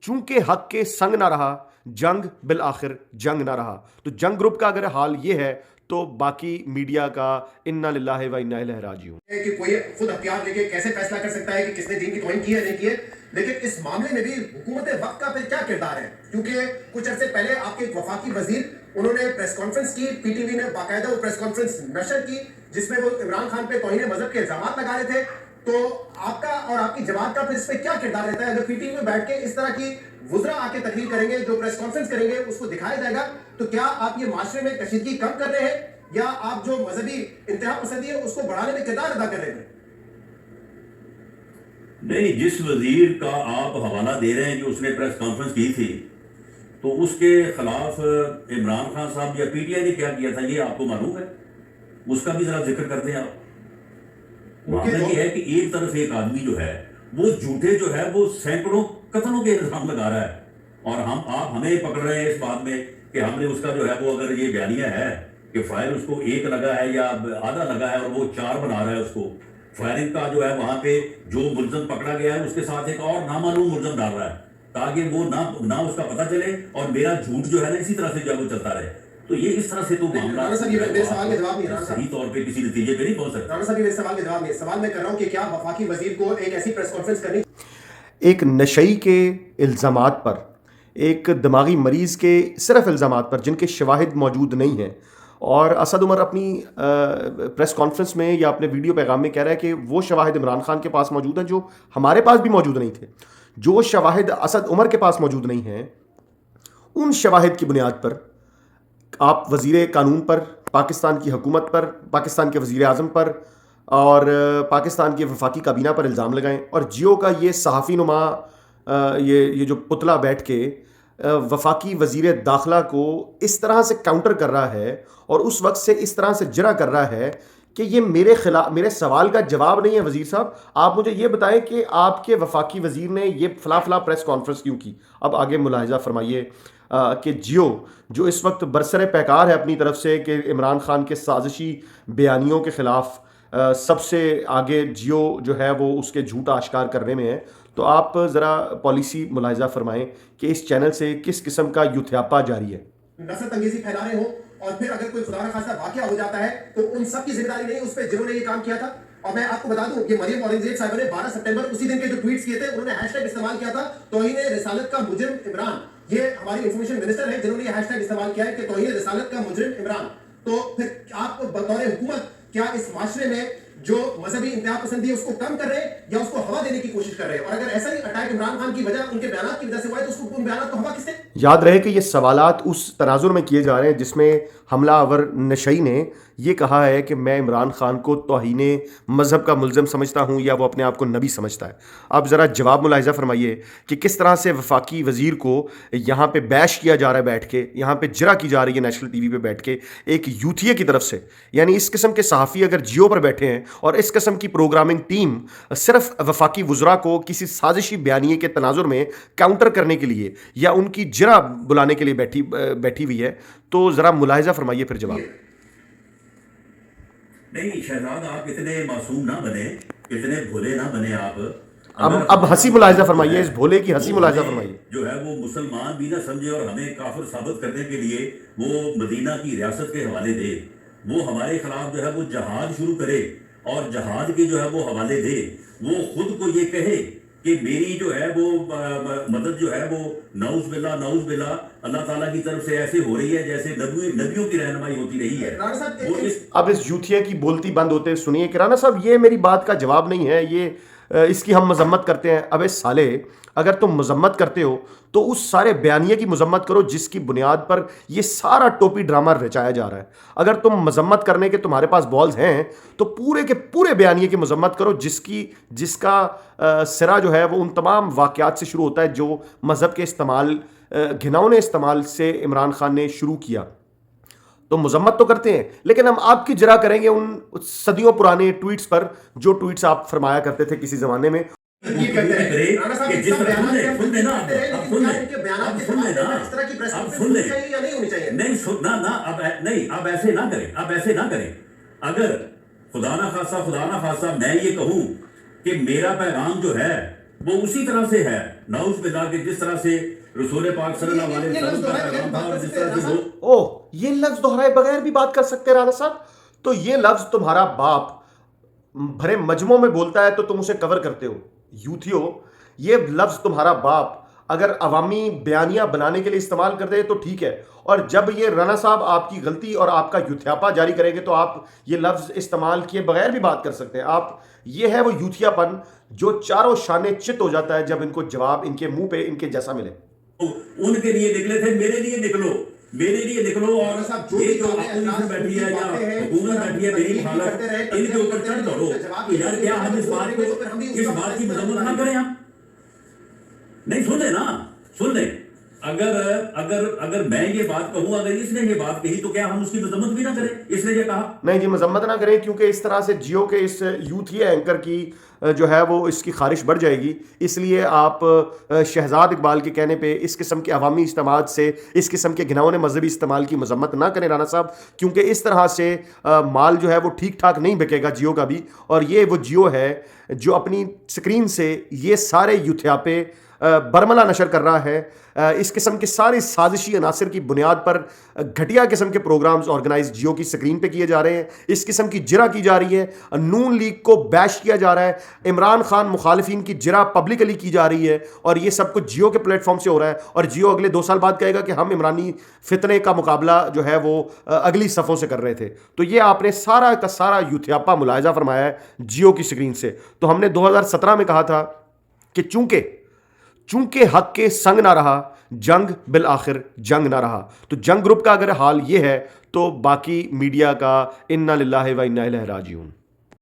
चूंकि हक के संग ना रहा, जंग बिल आखिर जंग ना रहा। तो जंग ग्रुप का अगर हाल ये है तो बाकी मीडिया का इन्ना लिल्लाहि व इन्ना इलैहि राजिऊन। कि कोई खुद हथियार लेके कैसे फैसला कर सकता है कि किसने दीन की तौहीन की है नहीं की है, लेकिन इस मामले में भी हुकूमत वक्त का फिर क्या किरदार है? क्योंकि कुछ अरसे पहले आपके एक वफाकी वजीर उन्होंने प्रेस कॉन्फ्रेंस की, पीटीवी ने बाकायदा वो प्रेस कॉन्फ्रेंस नशर की जिसमें वो इमरान खान पे तौहीन मजहब के इल्जाम लगा रहे थे। तो आपका और आपकी जमात का फिर इस पे क्या किरदार रहता है? अगर पीटीवी में बैठ के इस तरह की वुजरा आके तकरीर करेंगे, जो प्रेस कॉन्फ्रेंस करेंगे उसको दिखाया जाएगा, तो क्या आप ये माशरे में कशीदगी कम कर रहे हैं या आप जो मजहबी इंतहा पसंदी है उसको बढ़ाने में किरदार अदा कर रहे हैं? नहीं, जिस वजीर का आप हवाला दे रहे हैं कि उसने प्रेस कॉन्फ्रेंस की थी, तो उसके खिलाफ इमरान खान साहब या पीटीआई ने क्या किया था ये आपको मालूम है? उसका भी जरा जिक्र करते हैं आप। मामला ये है कि एक तरफ एक आदमी जो है वो झूठे जो है वो सैकड़ों कत्लों के इल्जाम लगा रहा है, और आप हमें पकड़ रहे हैं इस बात में कि हमने उसका जो है वो, अगर ये बयानिया है कि फायर उसको एक लगा है या आधा लगा है और वो 4 बना रहा है उसको, फायरिंग का जो है वहां पे जो मुलजम पकड़ा गया है उसके साथ एक और नामालूम मुलजम डाल रहा है ताकि वो ना उसका पता चले और मेरा झूठ जो है ना इसी तरह से जो चलता रहे। तो ये इस तरह से तो मामला सही तौर पे किसी नतीजे पे नहीं पहुंच सकता। राणा साहब, मेरे सवाल के जवाब नहीं, सवाल मैं कर रहा हूं कि क्या वफाकी वजीर को एक ऐसी प्रेस कॉन्फ्रेंस करनी, एक नशई के इल्ज़ामात पर, एक दिमागी मरीज़ के सिर्फ इल्ज़ामात पर जिनके शवाहिद मौजूद नहीं हैं, और असद उमर अपनी प्रेस कॉन्फ्रेंस में या अपने वीडियो पैगाम में कह रहा है कि वो शवाहिद इमरान खान के पास मौजूद हैं जो हमारे पास भी मौजूद नहीं थे। जो शवाहिद असद उमर के पास मौजूद नहीं हैं, उन शवाहिद की बुनियाद पर आप वज़ीर कानून पर, पाकिस्तान की हुकूमत पर, पाकिस्तान के वज़ीर आज़म पर और पाकिस्तान की वफाकी काबीना पर इल्ज़ाम लगाएं। और जियो का ये सहाफ़ी नुमा ये जो पुतला बैठ के वफाकी वज़ीर दाखिला को इस तरह से काउंटर कर रहा है और उस वक्त से इस तरह से जरा कर रहा है कि ये मेरे खिलाफ, मेरे सवाल का जवाब नहीं है। वज़ीर साहब, आप मुझे ये बताएं कि आपके वफाकी वज़ीर ने ये फ़ला प्रेस कॉन्फ्रेंस क्यों की? अब आगे मुलाहिज़ा फरमाइए कि जियो जो इस वक्त बरसरे पैकार है अपनी तरफ से कि इमरान खान के साजिशी बयानियों के ख़िलाफ़ सबसे आगे जियो जो है वो उसके झूठ आश्कार करने में है। तो आप ज़रा पॉलिसी मुलाहिज़ा फरमाएं कि इस चैनल से किस किस्म का युथयापा जारी है? नफरत अंगेजी फैला रहे हो और फिर अगर कोई खुदा न खास्ता वाकया हो जाता है तो उन सब की जिम्मेदारी नहीं उस पर जिन्होंने ये काम किया था। और मैं आपको बता दूं कि मरियम औरंगजेब साहब ने 12 सितंबर उसी दिन के जो ट्वीट्स किए थे उन्होंने हैशटैग इस्तेमाल किया था तौहीन रिसालत का मुजरिम इमरान। ये हमारी इंफॉर्मेशन मिनिस्टर है जिन्होंने ये हैशटैग इस्तेमाल किया है कि तौहीन रिसालत का मुजरिम इमरान। तो फिर आप बतौर हुकूमत क्या इस माशरे में जो मजहबी इंतहा पसंदी है उसको कम कर रहे हैं या उसको हवा देने की कोशिश कर रहे हैं? और अगर ऐसा ही अटैक इमरान खान की वजह, उनके बयान की वजह से हुआ है तो उसको उन बयान को हवा किसने? याद रहे कि ये सवालात उस तनाजुर में किए जा रहे हैं जिसमें हमलावर नशई ने ये कहा है कि मैं इमरान खान को तौहीने मज़हब का मुल्ज़म समझता हूँ या वो अपने आप को नबी समझता है। आप ज़रा जवाब मुलाहिज़ा फरमाइए कि किस तरह से वफाकी वज़ीर को यहाँ पे बैश किया जा रहा है, बैठ के यहाँ पे जरा की जा रही है नेशनल टीवी पे बैठ के एक यूथिया की तरफ से। यानी इस किस्म के सहाफ़ी अगर जियो पर बैठे हैं और इस किस्म की प्रोग्रामिंग टीम सिर्फ वफाकी वज़रा को किसी साजिशी बयानिए के तनाजुर में काउंटर करने के लिए या उनकी जरा बुलाने के लिए बैठी हुई है, तो ज़रा मुलाहिज़ा फरमाइए फिर जवाब। नहीं शहजाद, आप इतने मासूम ना बने, इतने भोले ना बने आप। अब हंसी मुलाहिज़ा फरमाइए, इस भोले की हंसी मुलाहिज़ा फरमाइए। जो है वो मुसलमान भी ना समझे और हमें काफिर साबित करने के लिए वो मदीना की रियासत के हवाले दे, वो हमारे खिलाफ जो है वो जहाद शुरू करे और जहाद के जो है वो हवाले दे, वो खुद को ये कहे कि मेरी जो है वो मदद जो है वो नाउज बिल्ला अल्लाह ताला की तरफ से ऐसे हो रही है जैसे नबियों की रहनुमाई होती रही है। अब इस यूथिया की बोलती बंद होते सुनिए कि राणा साहब ये मेरी बात का जवाब नहीं है, ये इसकी हम मजम्मत करते हैं। अबे साले, अगर तुम मजम्मत करते हो तो उस सारे बयानिए की मजम्मत करो जिसकी बुनियाद पर ये सारा टोपी ड्रामा रचाया जा रहा है। अगर तुम मजम्मत करने के तुम्हारे पास बॉल्स हैं तो पूरे के पूरे बयानिए की मजम्मत करो जिसका सिरा जो है वो उन तमाम वाक़यात से शुरू होता है जो मज़हब के इस्तेमाल, घिनौने इस्तेमाल से इमरान खान ने शुरू किया। तो मजम्मत तो करते हैं, लेकिन हम आपकी जरा करेंगे उन सदियों पुराने ट्वीट्स पर जो ट्वीट्स आप फरमाया करते थे किसी ज़माने में। अब ऐसे ना करें। अगर खुदा ना खासा मैं ये कहूं कि मेरा पैगाम जो है वो उसी तरह से है नाउज बिल्लाह के, जिस तरह से रसूल पाक सल्लल्लाहु अलैहि ये लफ्ज़ वसल्लम का दोहराए बगैर पैगाम था बात और कर जिस सकते हैं तरह से राना वो ओह, ये लफ्ज दोहराए बगैर भी बात कर सकते हैं राना साहब? तो ये लफ्ज तुम्हारा बाप भरे मजमों में बोलता है तो तुम उसे कवर करते हो। यूथियो, ये लफ्ज तुम्हारा बाप अगर अवामी बयानियां बनाने के लिए इस्तेमाल करते हैं तो ठीक है, और जब ये राना साहब आपकी गलती और आपका यूथियापा जारी करेंगे तो आप ये लफ्ज इस्तेमाल किए बगैर भी बात कर सकते हैं। आप, ये है वो यूथियापन जो चारों शाने चित हो जाता है जब इनको जवाब इनके मुंह पे इनके जैसा मिले। उनके लिए निकले थे, मेरे लिए निकलो, मेरे लिए निकलो। और राना साहब, जो ये भी जो बातें अपोजिशन बैठी है या बातें हैं, हुकूमत बैठी है मेरी हालत, करते रहे, इनके ऊपर चढ़ दौड़ो उसका जवाब कि यार क्या हम इस बात को, तो फिर हम भी इस उसका बात की फैसला मजम्मत ना करेंगे। करें। हम नहीं सुन ले ना, सुन ले। अगर अगर अगर मैं ये बात कहूं, अगर इसने ये बात कही तो क्या हम उसकी मजम्मत भी ना करें? इसने ये कहा नहीं जी, मजम्मत ना करें, क्योंकि इस तरह से जियो के इस यूथ एंकर की जो है वो इसकी खारिश बढ़ जाएगी। इसलिए आप शहजाद इकबाल के कहने पे इस किस्म के अवामी इज्तिमात से, इस किस्म के घिनौने मजहबी इस्तेमाल की मजम्मत ना करें राना साहब, क्योंकि इस तरह से माल जो है वो ठीक ठाक नहीं बिकेगा जियो का भी। और ये वो जियो है जो अपनी स्क्रीन से ये सारे यूथियापे बरमला नशर कर रहा है। इस किस्म के सारे साजिशी अनासर की बुनियाद पर घटिया किस्म के प्रोग्राम्स ऑर्गेनाइज जियो की स्क्रीन पे किए जा रहे हैं। इस किस्म की जिरा की जा रही है, नून लीग को बैश किया जा रहा है, इमरान खान मुखालिफिन की जिरा पब्लिकली की जा रही है, और ये सब कुछ जियो के प्लेटफॉर्म से हो रहा है। और जियो अगले 2 साल बाद कहेगा कि हम इमरानी फितने का मुकाबला जो है वो अगली सफ़ों से कर रहे थे। तो ये आपने सारा का सारा यूथियापा मुलायजा फरमाया है जियो की स्क्रीन से। तो हमने 2017 में कहा था कि चूंकि हक के संग ना रहा, जंग बिल आखिर जंग ना रहा। तो जंग ग्रुप का अगर हाल ये है तो बाकी मीडिया का इन्ना लिल्लाहि व इन्ना इलैहि राजिऊन।